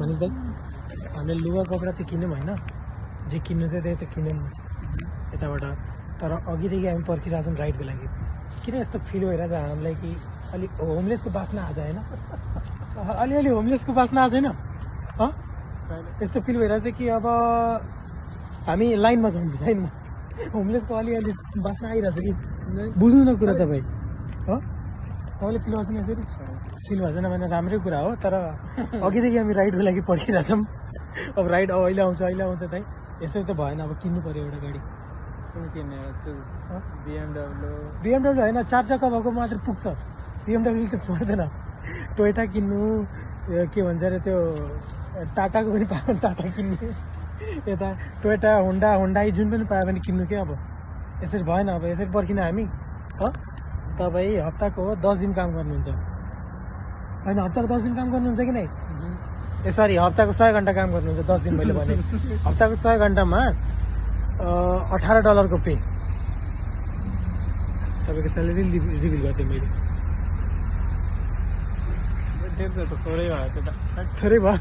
मनिष दाई हामीले लुगा कपडा त किन्यौँ होइन, जे किन्नु थियो त्यही त किन्यौँ यताबाट। तर अघिदेखि हामी पर्खिरहेछौँ राइडको लागि। किन यस्तो फिल भइरहेछ हामीलाई कि अलि होमलेसको बास्ना आज होइन, अलिअलि होमलेसको बास्ना आज होइन, यस्तो फिल भइरहेछ कि अब हामी लाइनमा छौँ, लाइनमा होमलेसको अलिअलि बास्ना आइरहेछ कि। बुझ्नु न कुरा तपाईँ, हो तपाईँले फिल भएको छैन यसरी? फिल भएको छैन भने राम्रै कुरा हो, तर अघिदेखि हामी राइडको लागि पर्खिरहेछौँ। अब राइड अब अहिले आउँछ दाइ, यसरी त भएन, अब किन्नु पऱ्यो एउटा गाडी। बिएमडब्लु होइन, 4 चक्का भएको मात्र पुग्छ, बिएमडब्लु त पर्दैन। टोयोटा किन्नु, के भन्छ अरे त्यो टाटाको पनि पायो भने टाटा किन्नु, यता टोयोटा होन्डाई जुन पनि पायो भने किन्नु के। अब यसरी भएन, अब यसरी पर्खिन हामी। हो तपाईँ हप्ताको 10 दिन काम गर्नुहुन्छ होइन, हप्ताको 10 दिन काम गर्नुहुन्छ कि नै? सरी, हप्ताको 100 घन्टा काम गर्नुहुन्छ, 10 दिन मैले भने। हप्ताको 100 घन्टामा $18 पे। तपाईँको स्यालेरी रिभिल गर्थेँ मैले। थोरै भयो।